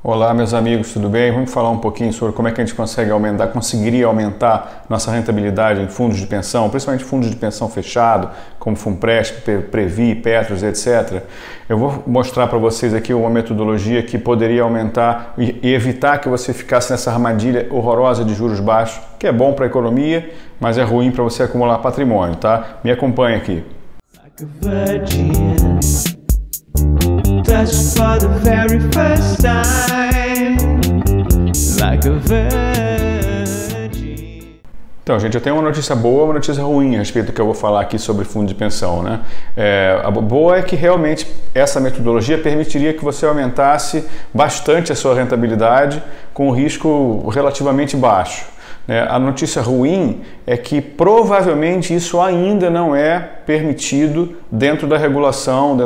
Olá, meus amigos, tudo bem? Vamos falar um pouquinho sobre como é que a gente conseguiria aumentar nossa rentabilidade em fundos de pensão, principalmente fundos de pensão fechado, como Funpresp, Previ, Petros, etc. Eu vou mostrar para vocês aqui uma metodologia que poderia aumentar e evitar que você ficasse nessa armadilha horrorosa de juros baixos, que é bom para a economia, mas é ruim para você acumular patrimônio, tá? Me acompanha aqui. Touched for the very first time, like a virgin. Então, gente, eu tenho uma notícia boa e uma notícia ruim a respeito do que eu vou falar aqui sobre fundo de pensão, né? A boa é que realmente essa metodologia permitiria que você aumentasse bastante a sua rentabilidade com um risco relativamente baixo. A notícia ruim é que provavelmente isso ainda não é permitido dentro da regulação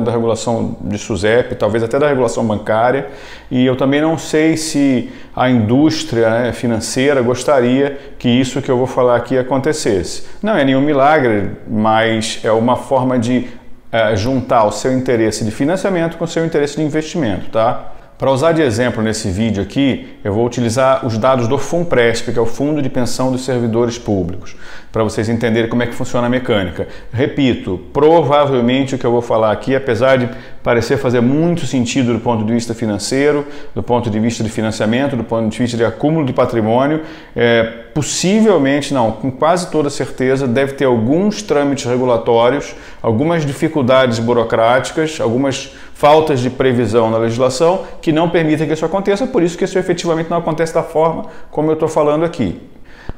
de SUSEP, talvez até da regulação bancária, e eu também não sei se a indústria financeira gostaria que isso que eu vou falar aqui acontecesse. Não é nenhum milagre, mas é uma forma de juntar o seu interesse de financiamento com o seu interesse de investimento, tá? Para usar de exemplo nesse vídeo aqui, eu vou utilizar os dados do Funpresp, que é o Fundo de Pensão dos Servidores Públicos, para vocês entenderem como é que funciona a mecânica. Repito, provavelmente o que eu vou falar aqui, apesar de parecer fazer muito sentido do ponto de vista financeiro, do ponto de vista de financiamento, do ponto de vista de acúmulo de patrimônio, possivelmente, não, com quase toda certeza, deve ter alguns trâmites regulatórios, algumas dificuldades burocráticas, algumas faltas de previsão na legislação que não permitem que isso aconteça, por isso que isso efetivamente não acontece da forma como eu estou falando aqui.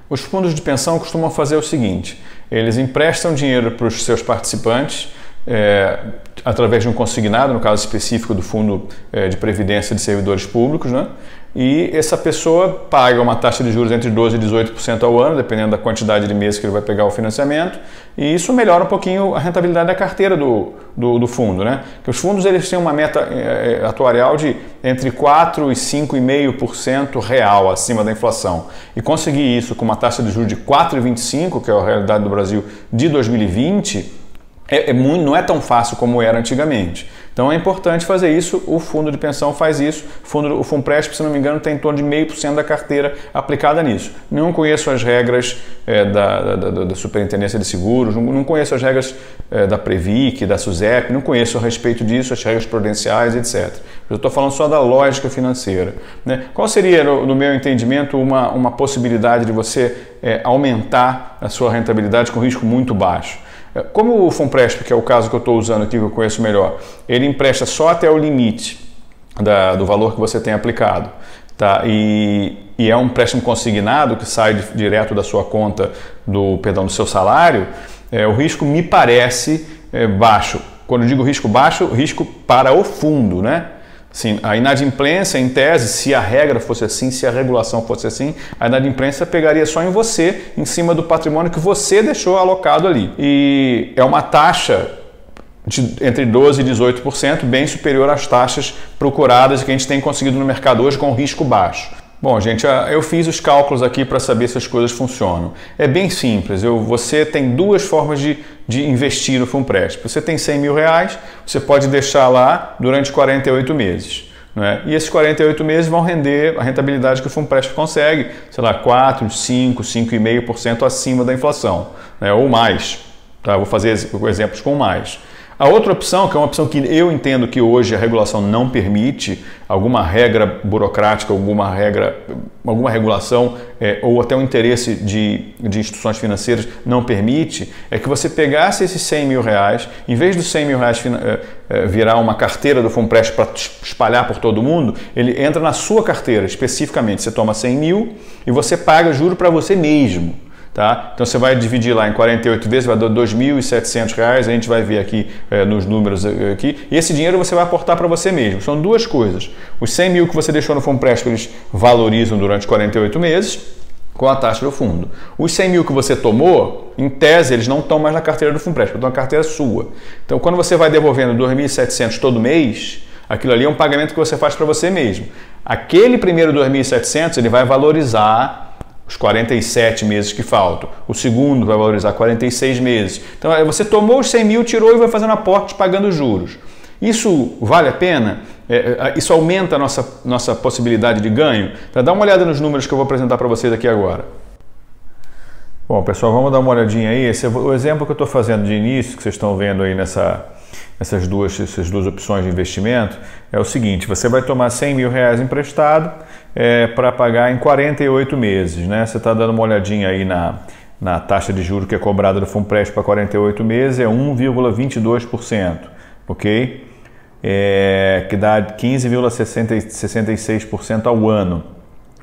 Os fundos de pensão costumam fazer o seguinte: eles emprestam dinheiro para os seus participantes através de um consignado, no caso específico do Fundo de Previdência de Servidores Públicos, né? E essa pessoa paga uma taxa de juros entre 12% e 18% ao ano, dependendo da quantidade de meses que ele vai pegar o financiamento, e isso melhora um pouquinho a rentabilidade da carteira do fundo, né? Porque os fundos eles têm uma meta atuarial de entre 4% e 5,5% real acima da inflação. E conseguir isso com uma taxa de juros de 4,25%, que é a realidade do Brasil de 2020, não é tão fácil como era antigamente. Então é importante fazer isso, o fundo de pensão faz isso, o Funpresp, se não me engano, tem em torno de 0,5% da carteira aplicada nisso. Não conheço as regras da Superintendência de Seguros, não conheço as regras da Previc, da SUSEP, não conheço a respeito disso, as regras prudenciais, etc. Eu estou falando só da lógica financeira, né? Qual seria, no meu entendimento, uma possibilidade de você aumentar a sua rentabilidade com risco muito baixo? Como o Funpresp, que é o caso que eu estou usando aqui, que eu conheço melhor, ele empresta só até o limite do valor que você tem aplicado, tá? E é um empréstimo consignado que sai direto da sua conta, do seu salário, o risco me parece baixo. Quando eu digo risco baixo, risco para o fundo, né? Sim, a inadimplência, em tese, se a regra fosse assim, se a regulação fosse assim, a inadimplência pegaria só em você, em cima do patrimônio que você deixou alocado ali. E é uma taxa entre 12% e 18%, bem superior às taxas procuradas que a gente tem conseguido no mercado hoje com risco baixo. Bom, gente, eu fiz os cálculos aqui para saber se as coisas funcionam. É bem simples, você tem duas formas de investir no Funpresp. Você tem R$100 mil, você pode deixar lá durante 48 meses. Né? E esses 48 meses vão render a rentabilidade que o Funpresp consegue, sei lá, 4%, 5%, 5,5% acima da inflação, né? Ou mais. Tá? Vou fazer exemplos com mais. A outra opção, que é uma opção que eu entendo que hoje a regulação não permite, alguma regra burocrática, alguma regulação ou até um interesse de instituições financeiras não permite, é que você pegasse esses R$100 mil, em vez dos R$100 mil virar uma carteira do Funpresp para espalhar por todo mundo, ele entra na sua carteira especificamente. Você toma 100 mil e você paga juro para você mesmo. Tá? Então você vai dividir lá em 48 vezes, vai dar R$2.700, a gente vai ver aqui nos números aqui, e esse dinheiro você vai aportar para você mesmo. São duas coisas. Os 100 mil que você deixou no Funpresp, eles valorizam durante 48 meses com a taxa do fundo. Os 100 mil que você tomou, em tese, eles não estão mais na carteira do Funpresp, estão na carteira sua. Então quando você vai devolvendo R$2.700 todo mês, aquilo ali é um pagamento que você faz para você mesmo. Aquele primeiro R$2.700, ele vai valorizar os 47 meses que faltam. O segundo vai valorizar 46 meses. Então você tomou os 100 mil, tirou e vai fazendo aporte pagando juros. Isso vale a pena? Isso aumenta a nossa possibilidade de ganho? Então, dá uma olhada nos números que eu vou apresentar para vocês aqui agora. Bom, pessoal, vamos dar uma olhadinha aí. O exemplo que eu estou fazendo de início, que vocês estão vendo aí essas duas opções de investimento, é o seguinte: você vai tomar 100 mil reais emprestado para pagar em 48 meses, né? Você está dando uma olhadinha aí na taxa de juros que é cobrada do Funpresp para 48 meses, é 1,22%, ok? Que dá 15,66% ao ano,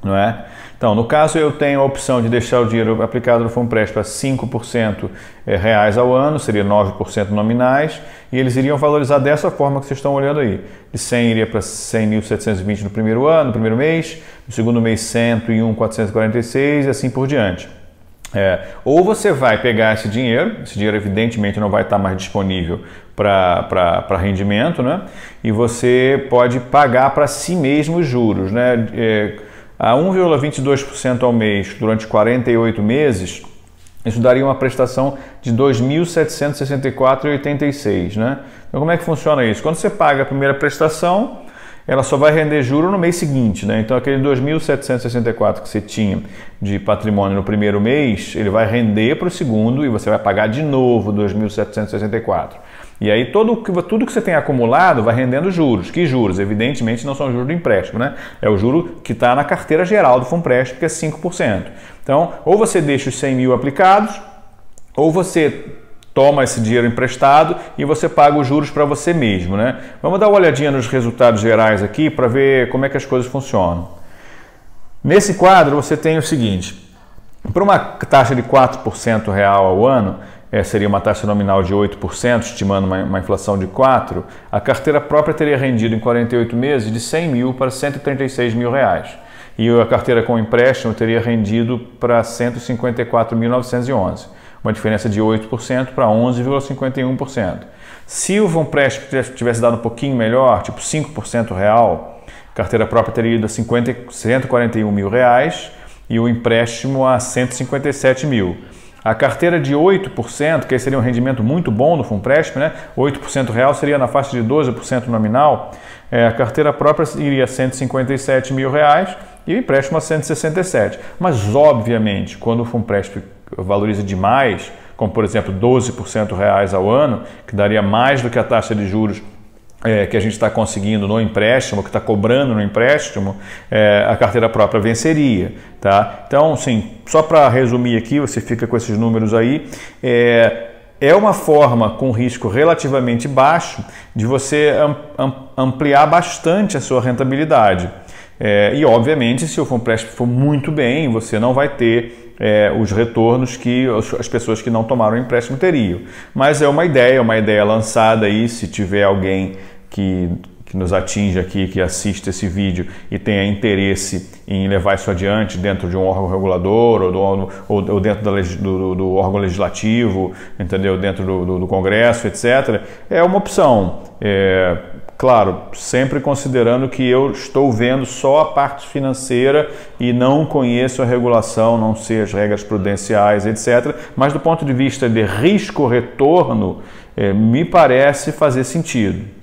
não é? Então, no caso, eu tenho a opção de deixar o dinheiro aplicado no Funpresp a 5% reais ao ano, seria 9% nominais, e eles iriam valorizar dessa forma que vocês estão olhando aí. De 100 iria para 100.720 no primeiro ano, no primeiro mês, no segundo mês 101.446 e assim por diante. Ou você vai pegar esse dinheiro evidentemente não vai estar mais disponível para rendimento, né? E você pode pagar para si mesmo os juros, né? A 1,22% ao mês durante 48 meses, isso daria uma prestação de R$ 2.764,86, né? Então, como é que funciona isso? Quando você paga a primeira prestação, ela só vai render juro no mês seguinte, né? Então, aquele 2.764 que você tinha de patrimônio no primeiro mês, ele vai render para o segundo e você vai pagar de novo 2.764. E aí tudo que você tem acumulado vai rendendo juros. Que juros? Evidentemente não são juros do empréstimo, né? É o juro que está na carteira geral do Funpresp, que é 5%. Então, ou você deixa os 100 mil aplicados, ou você toma esse dinheiro emprestado e você paga os juros para você mesmo, né? Vamos dar uma olhadinha nos resultados gerais aqui para ver como é que as coisas funcionam. Nesse quadro você tem o seguinte: para uma taxa de 4% real ao ano, seria uma taxa nominal de 8%, estimando uma inflação de 4%, a carteira própria teria rendido em 48 meses de 100 mil para 136 mil reais. E a carteira com empréstimo teria rendido para 154.911. Uma diferença de 8% para 11,51%. Se o Funpresp tivesse dado um pouquinho melhor, tipo 5% real, a carteira própria teria ido a 141 mil reais e o empréstimo a 157 mil. A carteira de 8%, que seria um rendimento muito bom no Funpresp, né? 8% real seria na faixa de 12% nominal, a carteira própria iria a 157 mil reais e o empréstimo a 167. Mas, obviamente, quando o Funpresp valoriza demais, como por exemplo 12% reais ao ano, que daria mais do que a taxa de juros que a gente está conseguindo no empréstimo, que está cobrando no empréstimo, a carteira própria venceria, tá? Então, sim, só para resumir aqui, você fica com esses números aí, é uma forma com risco relativamente baixo de você ampliar bastante a sua rentabilidade. E, obviamente, se o Funpresp for muito bem, você não vai ter os retornos que as pessoas que não tomaram o empréstimo teriam. Mas é uma ideia lançada aí, se tiver alguém que nos atinge aqui, que assiste esse vídeo e tenha interesse em levar isso adiante dentro de um órgão regulador ou dentro do órgão legislativo, entendeu? Dentro do Congresso, etc., é uma opção. Claro, sempre considerando que eu estou vendo só a parte financeira e não conheço a regulação, não sei as regras prudenciais, etc. Mas do ponto de vista de risco-retorno, me parece fazer sentido.